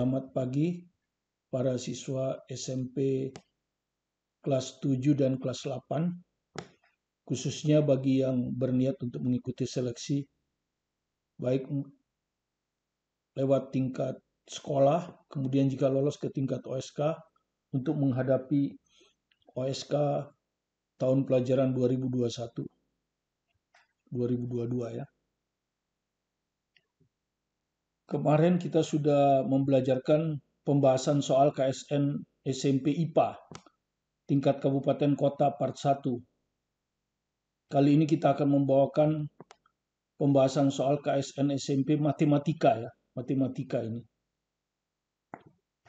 Selamat pagi para siswa SMP kelas 7 dan kelas 8, khususnya bagi yang berniat untuk mengikuti seleksi, baik lewat tingkat sekolah, kemudian jika lolos ke tingkat OSK, untuk menghadapi OSK tahun pelajaran 2021-2022 ya. Kemarin kita sudah membelajarkan pembahasan soal KSN SMP IPA tingkat kabupaten kota part 1. Kali ini kita akan membawakan pembahasan soal KSN SMP matematika ya. Matematika ini.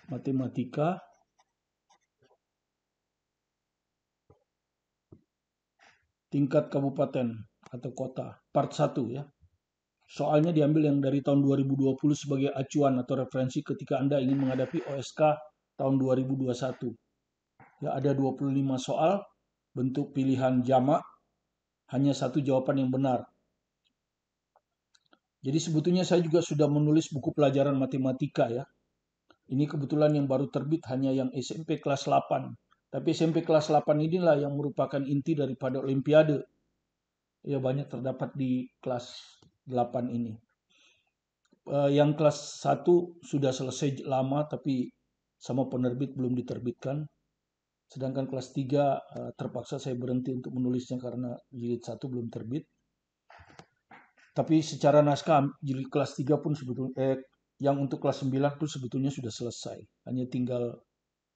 Matematika tingkat kabupaten atau kota part 1 ya. Soalnya diambil yang dari tahun 2020 sebagai acuan atau referensi ketika Anda ingin menghadapi OSK tahun 2021. Ya, ada 25 soal, bentuk pilihan jamak, hanya satu jawaban yang benar. Jadi sebetulnya saya juga sudah menulis buku pelajaran matematika ya. Ini kebetulan yang baru terbit hanya yang SMP kelas 8. Tapi SMP kelas 8 inilah yang merupakan inti daripada Olimpiade. Ya, banyak terdapat di kelas 8 ini. Yang kelas 1 sudah selesai lama tapi sama penerbit belum diterbitkan. Sedangkan kelas 3 terpaksa saya berhenti untuk menulisnya karena jilid 1 belum terbit. Tapi secara naskah jilid kelas 3 pun sebetulnya yang untuk kelas 9 pun sebetulnya sudah selesai. Hanya tinggal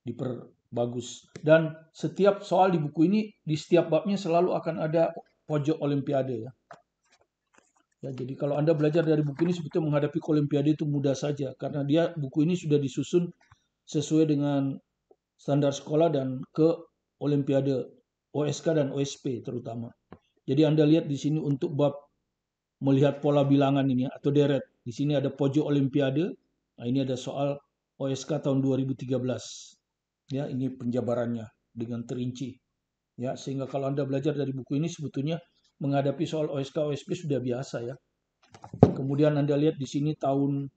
diperbagus. Dan setiap soal di buku ini, di setiap babnya selalu akan ada pojok Olimpiade ya. Ya, jadi kalau Anda belajar dari buku ini sebetulnya menghadapi Olimpiade itu mudah saja. Karena buku ini sudah disusun sesuai dengan standar sekolah dan ke Olimpiade OSK dan OSP terutama. Jadi Anda lihat di sini untuk bab melihat pola bilangan ini atau deret. Di sini ada pojok Olimpiade. Nah, ini ada soal OSK tahun 2013. Ya, ini penjabarannya dengan terinci. Ya, sehingga kalau Anda belajar dari buku ini sebetulnya menghadapi soal OSK OSP sudah biasa ya. Kemudian Anda lihat di sini tahun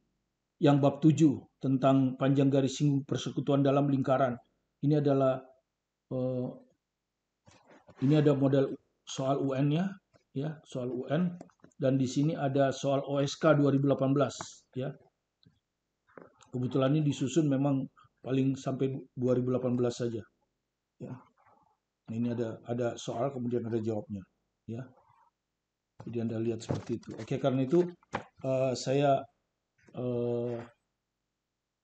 yang bab 7 tentang panjang garis singgung persekutuan dalam lingkaran. Ini adalah ini ada model soal UN-nya ya, soal UN. Dan di sini ada soal OSK 2018 ya. Kebetulan ini disusun memang paling sampai 2018 saja. Ya. Nah, ini ada soal kemudian ada jawabnya ya. Jadi Anda lihat seperti itu. Oke, karena itu saya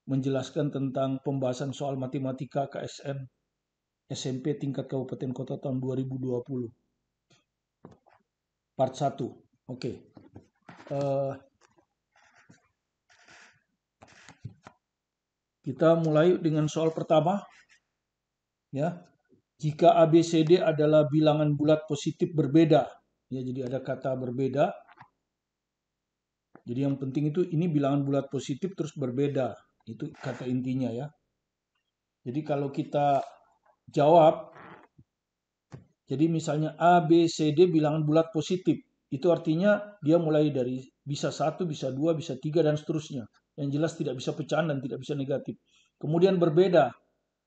menjelaskan tentang pembahasan soal matematika KSN SMP tingkat kabupaten kota tahun 2020. Part 1. Oke. Kita mulai dengan soal pertama. Ya. Jika ABCD adalah bilangan bulat positif berbeda. Ya, jadi ada kata berbeda. Jadi yang penting itu ini bilangan bulat positif terus berbeda. Itu kata intinya ya. Jadi kalau kita jawab, jadi misalnya A, B, C, D bilangan bulat positif. Itu artinya dia mulai dari bisa 1, bisa 2, bisa 3, dan seterusnya. Yang jelas tidak bisa pecahan dan tidak bisa negatif. Kemudian berbeda.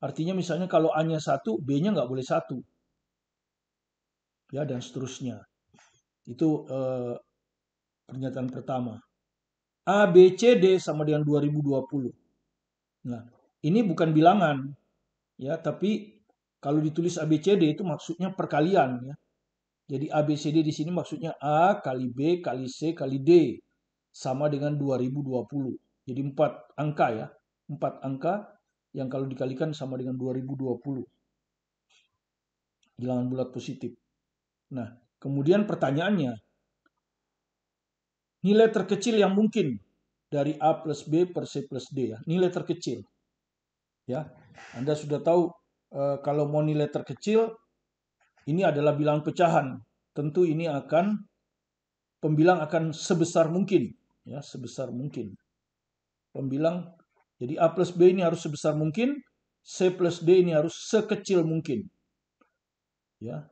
Artinya misalnya kalau A-nya 1, B-nya nggak boleh 1. Ya, dan seterusnya. Itu pernyataan pertama. A, B, C, D sama dengan 2020. Nah, ini bukan bilangan. Ya, tapi kalau ditulis A, B, C, D itu maksudnya perkalian ya. Jadi A, B, C, D di sini maksudnya A kali B kali C kali D sama dengan 2020. Jadi 4 angka ya. 4 angka yang kalau dikalikan sama dengan 2020. Bilangan bulat positif. Nah, kemudian pertanyaannya, nilai terkecil yang mungkin dari A plus B per C plus D ya. Nilai terkecil. Ya, Anda sudah tahu kalau mau nilai terkecil, ini adalah bilangan pecahan. Tentu ini pembilang akan sebesar mungkin. Ya, sebesar mungkin. Pembilang, jadi A plus B ini harus sebesar mungkin, C plus D ini harus sekecil mungkin. Ya,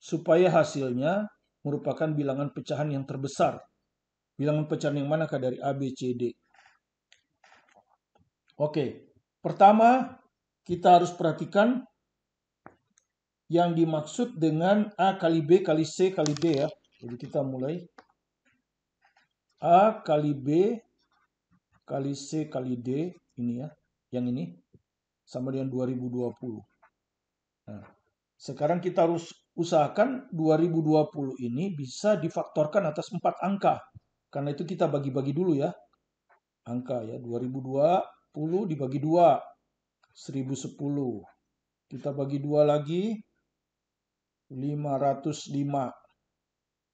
supaya hasilnya merupakan bilangan pecahan yang terbesar. Bilangan pecahan yang manakah dari A, B, C, D? Oke, pertama kita harus perhatikan yang dimaksud dengan A kali B kali C kali D ya. Jadi kita mulai A kali B kali C kali D ini ya, yang ini sama dengan 2020. Nah, sekarang kita harus usahakan 2020 ini bisa difaktorkan atas 4 angka. Karena itu kita bagi-bagi dulu ya. Angka ya, 2020 dibagi 2, 1010. Kita bagi 2 lagi, 505.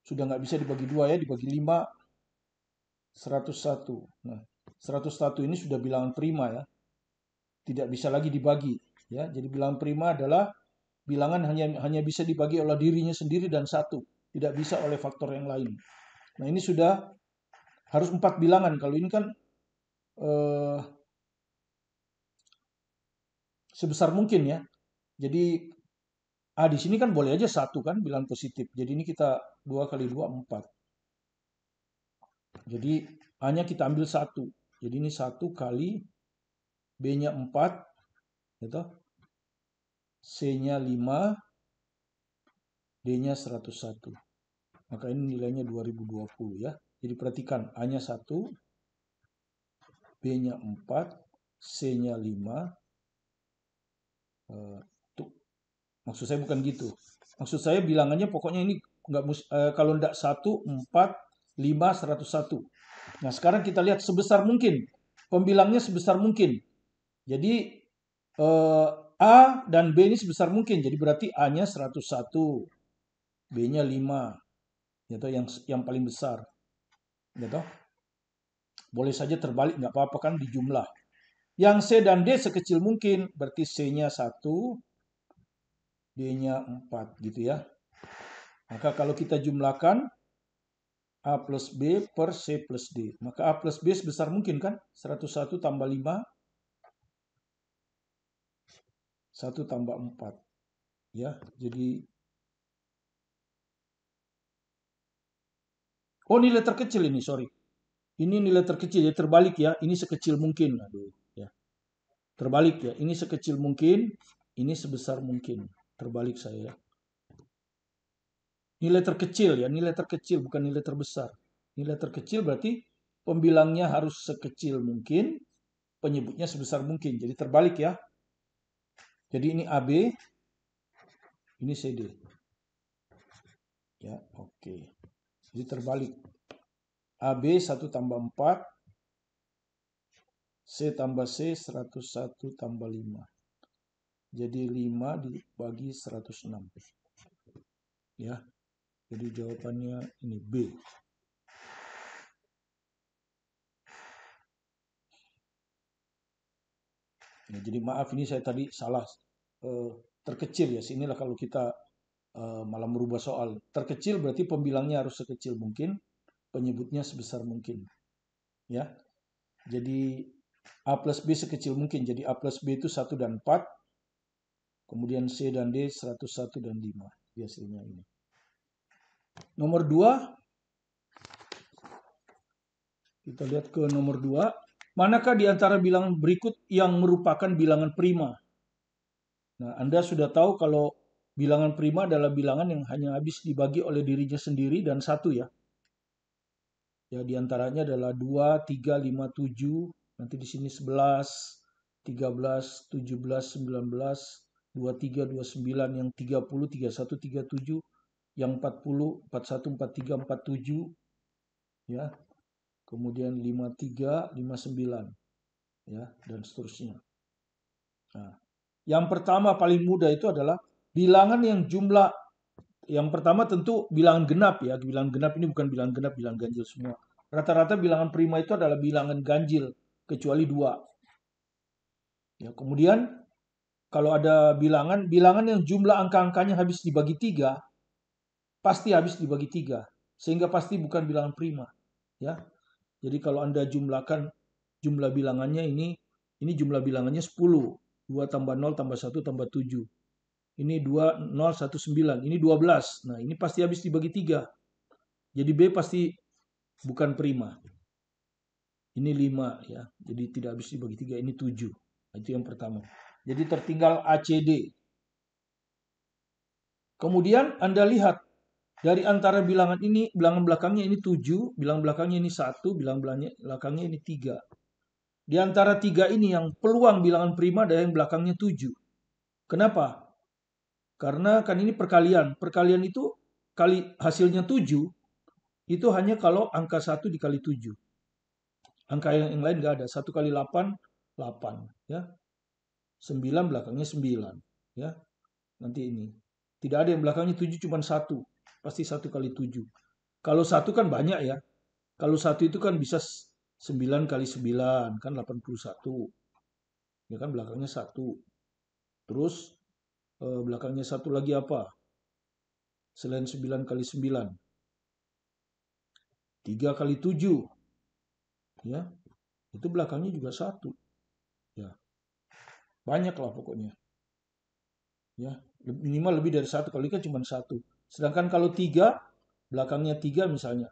Sudah nggak bisa dibagi 2 ya, dibagi 5, 101. Nah, 101 ini sudah bilangan prima ya. Tidak bisa lagi dibagi ya. Jadi bilangan prima adalah bilangan hanya bisa dibagi oleh dirinya sendiri dan satu, tidak bisa oleh faktor yang lain. Nah, ini sudah harus 4 bilangan. Kalau ini kan sebesar mungkin ya. Jadi di sini kan boleh aja satu kan bilangan positif. Jadi ini kita 2 kali 2 4. Jadi A-nya kita ambil 1. Jadi ini 1 kali B-nya 4 gitu. C-nya 5, D-nya 101. Maka ini nilainya 2020 ya. Jadi perhatikan A-nya 1, B-nya 4, C-nya 5. Maksud saya bukan gitu. Maksud saya bilangannya pokoknya ini kalau enggak 1, 4, 5, 101. Nah, sekarang kita lihat sebesar mungkin. Pembilangnya sebesar mungkin. Jadi A dan B ini sebesar mungkin. Jadi berarti A-nya 101, B-nya 5. Gitu, yang paling besar. Gitu. Boleh saja terbalik, nggak apa-apa kan di jumlah. Yang C dan D sekecil mungkin. Berarti C-nya 1, D-nya 4 gitu ya. Maka kalau kita jumlahkan A plus B per C plus D. Maka A plus B sebesar mungkin kan? 101 tambah 5. 1 tambah 4. Ya, jadi nilai terkecil ini, sorry. Ini nilai terkecil, ya terbalik ya. Ini sekecil mungkin. Aduh, ya. Terbalik ya. Ini sekecil mungkin, ini sebesar mungkin. Terbalik saya ya. Nilai terkecil ya, nilai terkecil bukan nilai terbesar. Nilai terkecil berarti pembilangnya harus sekecil mungkin, penyebutnya sebesar mungkin. Jadi terbalik ya. Jadi ini AB, ini CD. Ya, oke. Jadi terbalik. AB 1 tambah 4, C tambah C 101 tambah 5. Jadi 5 dibagi 106. Ya. Jadi jawabannya ini B. Ya, jadi maaf ini saya tadi salah terkecil ya. Sinilah kalau kita malah merubah soal. Terkecil berarti pembilangnya harus sekecil mungkin, penyebutnya sebesar mungkin. Ya. Jadi A plus B sekecil mungkin. Jadi A plus B itu 1 dan 4. Kemudian C dan D 101 dan 5. Hasilnya ini. Nomor 2. Kita lihat ke nomor 2. Manakah di antara bilangan berikut yang merupakan bilangan prima? Nah, Anda sudah tahu kalau bilangan prima adalah bilangan yang hanya habis dibagi oleh dirinya sendiri dan satu ya. Ya, di antaranya adalah 2, 3, 5, 7. Nanti di sini 11, 13, 17, 19, 23, 29, yang 30, 31, 37, yang 40, 41, 43, 47. Ya. Kemudian 53, 59. Ya, dan seterusnya. Nah, yang pertama paling mudah itu adalah bilangan yang jumlah yang pertama tentu bilangan genap ya. Bilangan genap ini bukan bilangan genap, bilangan ganjil semua. Rata-rata bilangan prima itu adalah bilangan ganjil kecuali 2. Ya, kemudian kalau ada bilangan yang jumlah angka-angkanya habis dibagi 3, pasti habis dibagi 3. Sehingga pasti bukan bilangan prima. Ya. Jadi kalau Anda jumlahkan jumlah bilangannya ini jumlah bilangannya 10. 2 tambah 0 tambah 1 tambah 7. Ini 2, 0, 1, 9. Ini 12. Nah, ini pasti habis dibagi 3. Jadi B pasti bukan prima. Ini 5 ya. Jadi tidak habis dibagi 3, ini 7. Itu yang pertama. Jadi tertinggal ACD. Kemudian Anda lihat dari antara bilangan ini, bilangan belakangnya ini 7, bilangan belakangnya ini 1, bilangan belakangnya ini 3. Di antara 3 ini yang peluang bilangan prima ada yang belakangnya 7. Kenapa? Karena kan ini perkalian. Perkalian itu kali hasilnya 7, itu hanya kalau angka 1 dikali 7. Angka yang lain nggak ada. 1 kali 8, 8. Ya. 9 belakangnya 9. Ya. Nanti ini. Tidak ada yang belakangnya 7, cuma 1. Pasti 1 kali 7. Kalau 1 kan banyak ya. Kalau 1 itu kan bisa 9 kali 9. Kan 81. Ya kan belakangnya 1. Terus belakangnya 1 lagi apa? Selain 9 kali 9. 3 kali 7. Ya. Itu belakangnya juga 1. Ya. Banyak lah pokoknya. Ya. Minimal lebih dari 1. Kalau ini kan cuma 1. Sedangkan kalau 3, belakangnya 3 misalnya.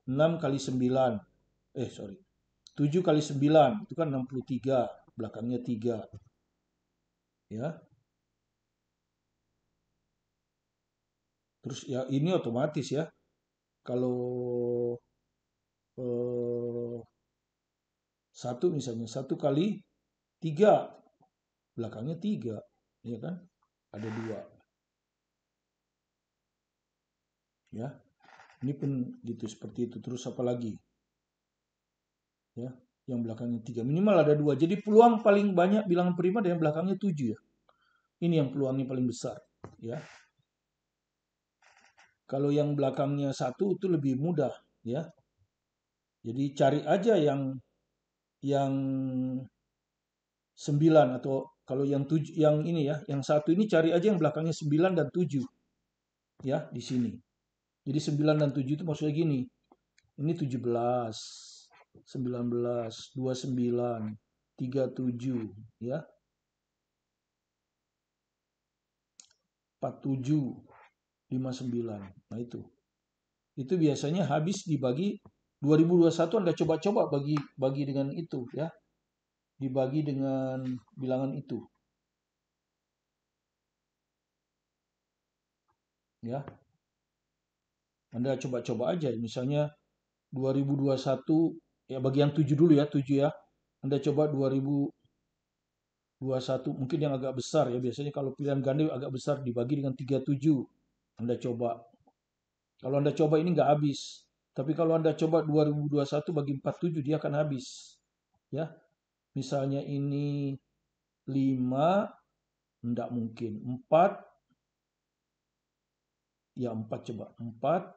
6 kali 9. 7 kali 9. Itu kan 63. Belakangnya 3. Ya. Terus ya ini otomatis ya. Kalau eh, 1 misalnya. 1 kali 3. Belakangnya 3. Ya kan? Ada 2. Ya. Ini pun gitu seperti itu. Terus apa lagi? Ya. Yang belakangnya 3. Minimal ada 2. Jadi peluang paling banyak bilangan prima dan yang belakangnya 7 ya. Ini yang peluangnya paling besar. Ya. Kalau yang belakangnya 1 itu lebih mudah. Ya. Jadi cari aja yang 9 atau kalau yang 7 yang ini ya, yang 1 ini cari aja yang belakangnya 9 dan 7. Ya, di sini. Jadi 9 dan 7 itu maksudnya gini. Ini 17, 19, 29, 37 ya. 47, 59. Nah itu. Itu biasanya habis dibagi 2021 Anda coba-coba bagi dengan itu ya. Dibagi dengan bilangan itu. Ya. Anda coba-coba aja misalnya 2021 ya bagian 7 dulu ya, 7 ya. Anda coba 2021 mungkin yang agak besar ya. Biasanya kalau pilihan ganda agak besar dibagi dengan 37. Anda coba. Kalau Anda coba ini nggak habis. Tapi kalau Anda coba 2021 bagi 47 dia akan habis. Ya. Misalnya ini 5 enggak mungkin. 4 ya 4 coba. 4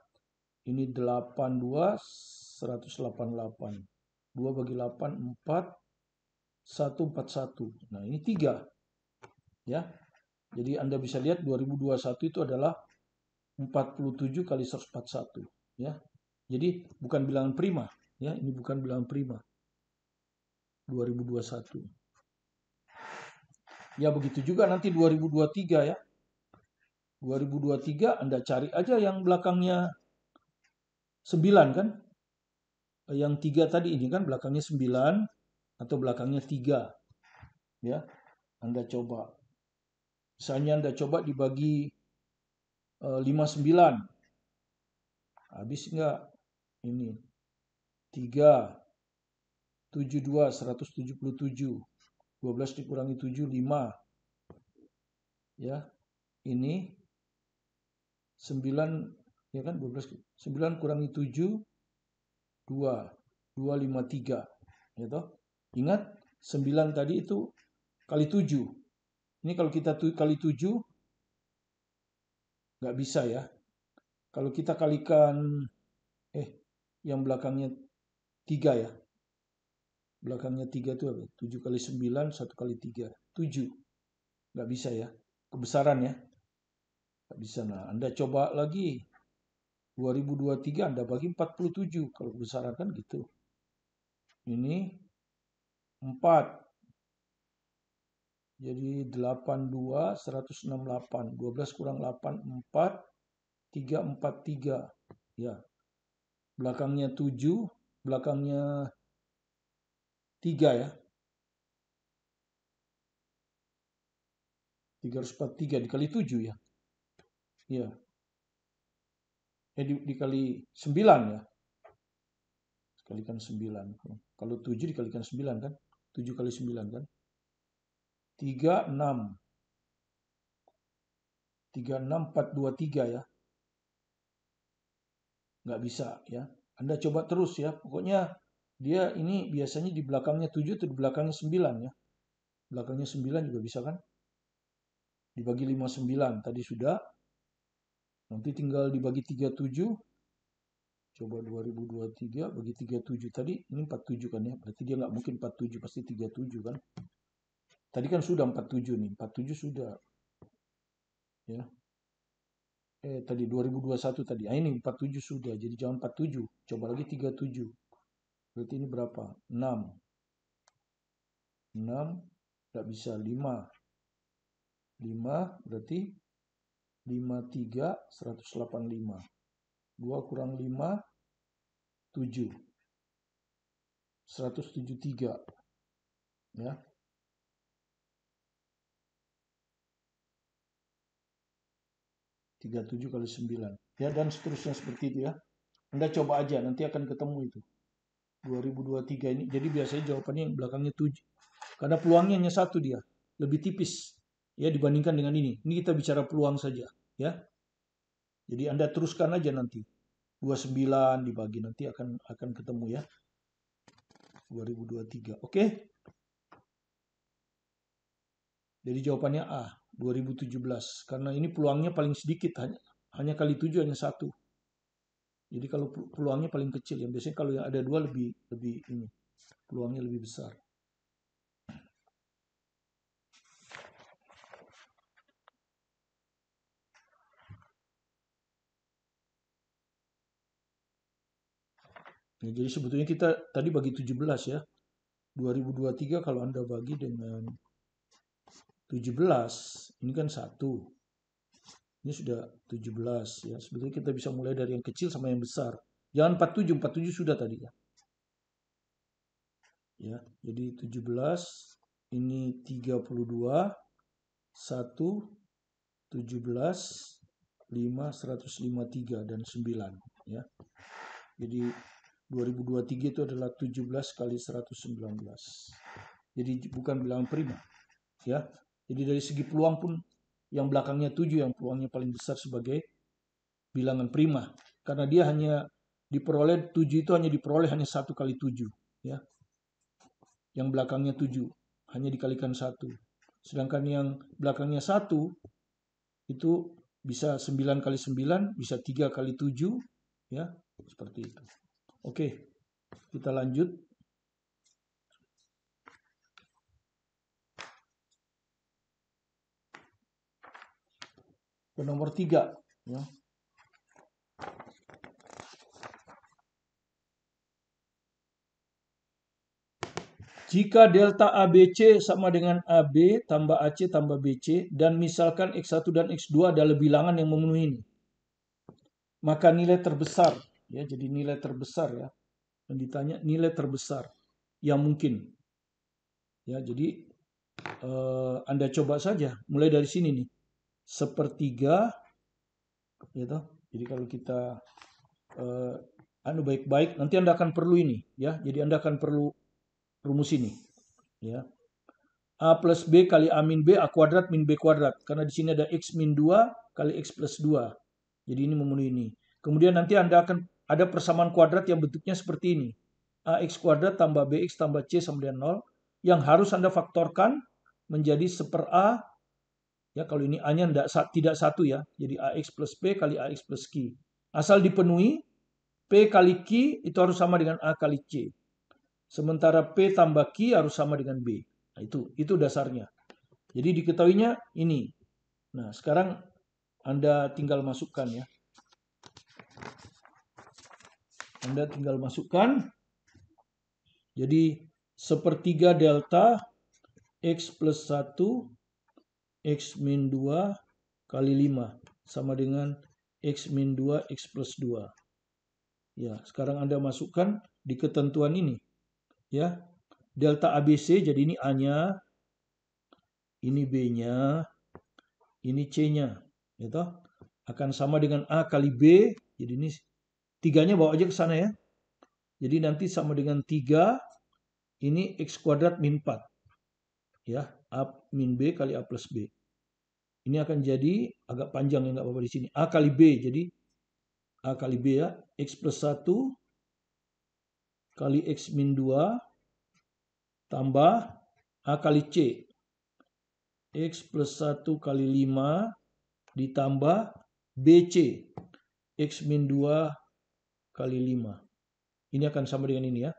ini 82 188. 2 bagi 8 4 141. Nah, ini 3 ya. Jadi Anda bisa lihat 2021 itu adalah 47 kali 141 ya. Jadi bukan bilangan prima ya, ini bukan bilangan prima. 2021. Ya begitu juga nanti 2023 ya. 2023 Anda cari aja yang belakangnya 9 kan? Yang 3 tadi ini kan belakangnya 9 atau belakangnya 3 ya. Anda coba. Misalnya Anda coba dibagi 59. Habis enggak? Ini 3 72 177. 12 dikurangi 7 5. Ya. Ini 9 ya kan 12 9 kurangi 7 2 253 ya toh. Ingat 9 tadi itu kali 7. Ini kalau kita kali 7 nggak bisa ya. Kalau kita kalikan yang belakangnya 3 ya. Belakangnya 3 itu apa? 7 kali 9 1 kali 3 7. Nggak bisa ya. Kebesaran ya. Nggak bisa. Nah, Anda coba lagi 2023 Anda bagi 47 kalau kebesaran kan gitu. Ini 4. Jadi 82 168. 12 kurang 8 4 343. Ya. Belakangnya 7, belakangnya 3 ya. 343 dikali 7 ya. Iya. Dikali 9 ya. Kalikan 9. Kalau 7 dikalikan 9 kan? 7 kali 9 kan? 36. 36, 423 ya. Nggak bisa ya. Anda coba terus ya. Pokoknya dia ini biasanya di belakangnya 7 atau di belakangnya 9 ya. Belakangnya 9 juga bisa kan? Dibagi 59 tadi sudah. Nanti tinggal dibagi 37. Coba 2023 bagi 37 tadi. Ini 47 kan ya. Berarti dia nggak mungkin 47, pasti 37 kan. Tadi kan sudah 47 nih. 47 sudah. Ya. Tadi 2021 tadi. Ini 47 sudah. Jadi jangan 47. Coba lagi 37. Berarti ini berapa? 6. 6. Nggak bisa. 5. 5 berarti 53, 185. 2 kurang 5, 7. 173. Ya. 37 kali 9. Ya, dan seterusnya seperti itu ya. Anda coba aja, nanti akan ketemu itu. 2023 ini. Jadi biasanya jawabannya yang belakangnya 7. Karena peluangnya hanya 1 dia. Lebih tipis. Ya, dibandingkan dengan ini. Ini kita bicara peluang saja. Ya. Jadi Anda teruskan aja nanti. 29 dibagi. Nanti akan ketemu ya. 2023. Oke. Jadi jawabannya A. 2017. Karena ini peluangnya paling sedikit. Hanya kali 7 hanya 1. Jadi kalau peluangnya paling kecil. Yang biasanya kalau yang ada 2 lebih ini. Peluangnya lebih besar. Nah, jadi sebetulnya kita tadi bagi 17 ya. 2023 kalau Anda bagi dengan 17, ini kan 1. Ini sudah 17 ya. Sebetulnya kita bisa mulai dari yang kecil sama yang besar. Jangan 47, 47 sudah tadi ya. Ya, jadi 17 ini 32 1 17 5 153 dan 9 ya. Jadi 2023 itu adalah 17 kali 119. Jadi bukan bilangan prima ya. Jadi dari segi peluang pun yang belakangnya 7 yang peluangnya paling besar sebagai bilangan prima. Karena dia hanya diperoleh 7 itu hanya diperoleh hanya 1 kali 7 ya. Yang belakangnya 7 hanya dikalikan 1. Sedangkan yang belakangnya 1 itu bisa 9 kali 9, bisa 3 kali 7 ya, seperti itu. Oke. Kita lanjut. Ke nomor 3 ya. Jika delta ABC sama dengan AB tambah AC tambah BC dan misalkan X1 dan X2 adalah bilangan yang memenuhi ini. Maka nilai terbesar ya, jadi nilai terbesar ya. Yang ditanya nilai terbesar yang mungkin. Ya, jadi Anda coba saja mulai dari sini nih. 1/3 gitu. Jadi kalau kita baik-baik nanti Anda akan perlu ini ya. Jadi Anda akan perlu rumus ini ya. A plus B kali A min B, A kuadrat min B kuadrat. Karena di sini ada X min 2 kali X plus 2. Jadi ini memenuhi ini. Kemudian nanti Anda akan ada persamaan kuadrat yang bentuknya seperti ini. AX kuadrat tambah BX tambah C sama dengan 0. Yang harus Anda faktorkan menjadi 1/A. Ya, kalau ini A-nya tidak 1 ya. Jadi AX plus P kali AX plus Q. Asal dipenuhi, P kali Q itu harus sama dengan A kali C. Sementara P tambah Q harus sama dengan B. Nah, itu dasarnya. Jadi diketahuinya ini. Nah, sekarang Anda tinggal masukkan ya. Anda tinggal masukkan. Jadi 1/3 delta X plus 1 X min 2 kali 5 sama dengan X min 2 X plus 2. Ya, sekarang Anda masukkan di ketentuan ini. Ya. delta ABC, jadi ini A-nya, ini B-nya, ini C-nya, gitu. Akan sama dengan A kali B, jadi ini 3-nya bawa aja ke sana ya. Jadi nanti sama dengan 3, ini X kuadrat min 4. Ya, A min B kali A plus B. Ini akan jadi agak panjang ya, nggak apa-apa di sini. A kali B, jadi A kali B ya, X plus 1 kali X min 2 tambah A kali C. X plus 1 kali 5 ditambah BC. X min 2 kali 5. Ini akan sama dengan ini ya.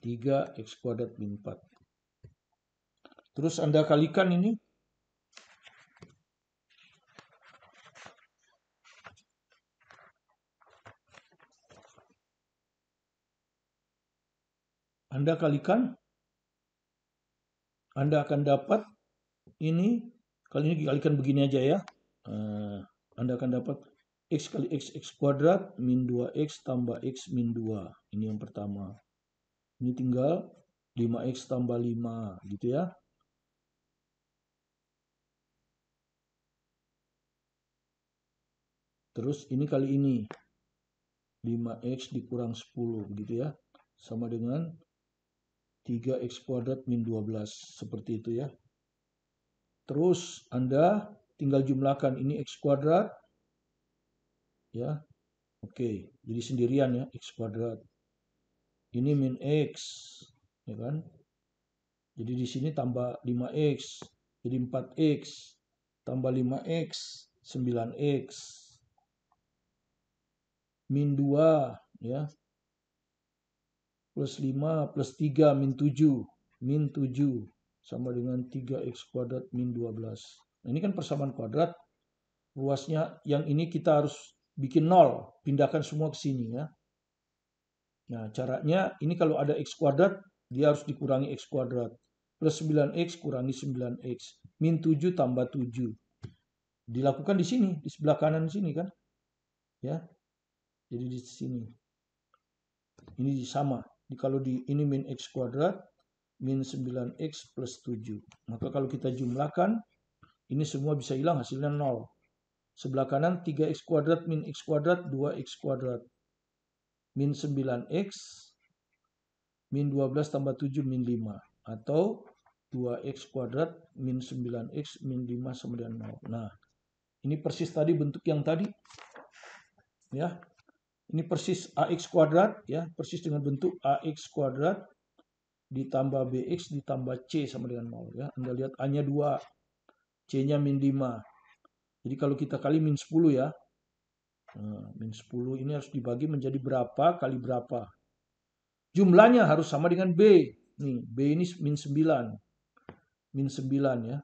3X kuadrat min 4. Terus Anda kalikan ini. Anda kalikan. Anda akan dapat ini. Kali ini dikalikan begini aja ya. Anda akan dapat X kali X kuadrat min 2X tambah X min 2. Ini yang pertama. Ini tinggal 5X tambah 5 gitu ya. Terus ini kali ini. 5X dikurang 10 gitu ya. Sama dengan 3X kuadrat min 12. Seperti itu ya. Terus Anda tinggal jumlahkan ini X kuadrat. Ya. Oke. Jadi sendirian ya. X kuadrat. Ini min X. Ya kan. Jadi di sini tambah 5X. Jadi 4X. Tambah 5X. 9X. Min 2. Ya. Plus 5 plus 3 min 7. Min 7 sama dengan 3X kuadrat min 12. Nah, ini kan persamaan kuadrat. Luasnya yang ini kita harus bikin 0. Pindahkan semua ke sini ya. Nah, caranya ini kalau ada X kuadrat, dia harus dikurangi X kuadrat. Plus 9X kurangi 9X. Min 7 tambah 7. Dilakukan di sini, di sebelah kanan sini kan. Ya. Jadi di sini. Ini sama. Kalau di ini min X kuadrat, min 9X plus 7. Maka kalau kita jumlahkan, ini semua bisa hilang, hasilnya 0. Sebelah kanan 3X kuadrat min X kuadrat, 2X kuadrat. Min 9X, min 12 tambah 7, min 5. Atau 2X kuadrat min 9X min 5 sama dengan 0. Nah, ini persis tadi bentuk yang tadi. Ya. Ini persis AX kuadrat. Ya, persis dengan bentuk AX kuadrat ditambah BX ditambah C sama dengan 0. Ya. Anda lihat A-nya 2. C-nya min 5. Jadi kalau kita kali min 10 ya. Nah, min 10 ini harus dibagi menjadi berapa kali berapa. Jumlahnya harus sama dengan B. Nih, B ini min 9. Min 9 ya.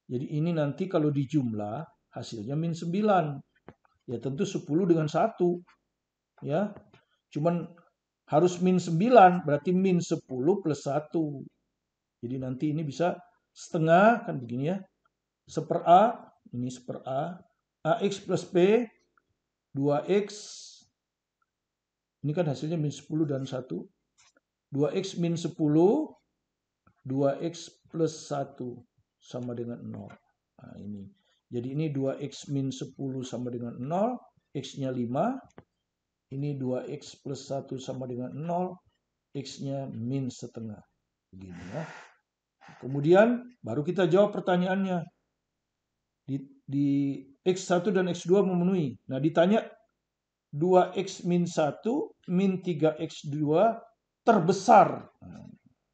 Jadi ini nanti kalau dijumlah hasilnya min 9. Ya tentu 10 dengan 1. Ya. Cuman harus min 9 berarti min 10 plus 1. Jadi nanti ini bisa setengah kan begini ya. Seper A, ini seper A. AX plus P 2X. Ini kan hasilnya min 10 dan 1. 2X min 10. 2X plus 1 sama dengan 0. Nah, ini. Jadi ini 2X min 10 sama dengan 0. X-nya 5. Ini 2X plus 1 sama dengan 0. X-nya min setengah. Begini ya. Kemudian baru kita jawab pertanyaannya. Di X1 dan X2 memenuhi. Nah ditanya 2X min 1 min 3X2 terbesar.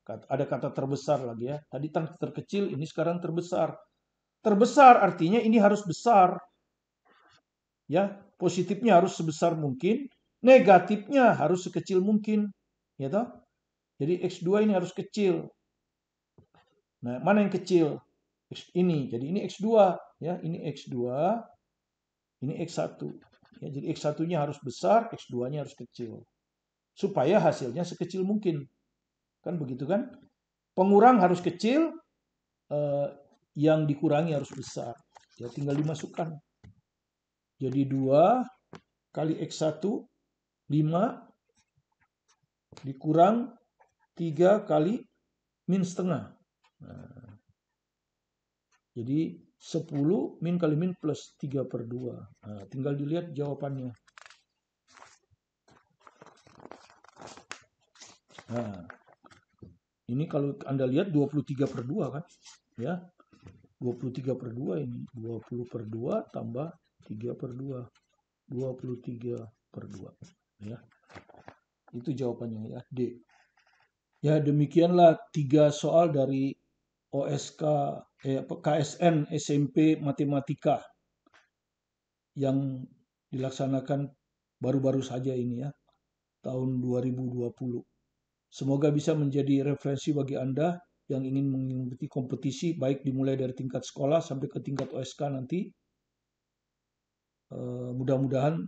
Ada kata terbesar lagi ya. Tadi terkecil, ini sekarang terbesar. Terbesar artinya ini harus besar. Ya, positifnya harus sebesar mungkin, negatifnya harus sekecil mungkin. Ya toh? Jadi X2 ini harus kecil. Nah, mana yang kecil? Ini. Jadi ini X2, ya. Ini X2, ini X1. Ya, jadi X1-nya harus besar, X2-nya harus kecil. Supaya hasilnya sekecil mungkin. Kan begitu kan? Pengurang harus kecil, yang dikurangi harus besar. Ya tinggal dimasukkan. Jadi 2 kali X1, 5 dikurang 3 kali min setengah. Nah, jadi 10 min kali min plus 3/2. Nah, tinggal dilihat jawabannya. Nah, ini kalau Anda lihat 23/2 kan? Ya, 23/2 ini. 20/2 tambah 3/2. 23/2. Ya, itu jawabannya ya, D. Ya, demikianlah 3 soal dari OSK KSN SMP Matematika yang dilaksanakan baru-baru saja ini ya, tahun 2020. Semoga bisa menjadi referensi bagi Anda yang ingin mengikuti kompetisi, baik dimulai dari tingkat sekolah sampai ke tingkat OSK nanti. Mudah-mudahan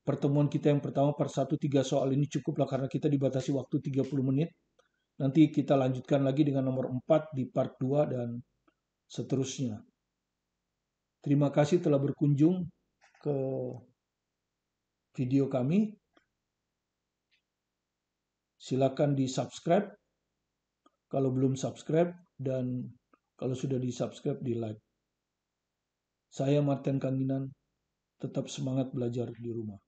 pertemuan kita yang pertama per 1 3 soal ini cukuplah karena kita dibatasi waktu 30 menit. Nanti kita lanjutkan lagi dengan nomor 4 di part 2 dan seterusnya. Terima kasih telah berkunjung ke video kami. Silakan di-subscribe kalau belum subscribe, dan kalau sudah di-subscribe, di-like. Saya Martin Kanginan, tetap semangat belajar di rumah.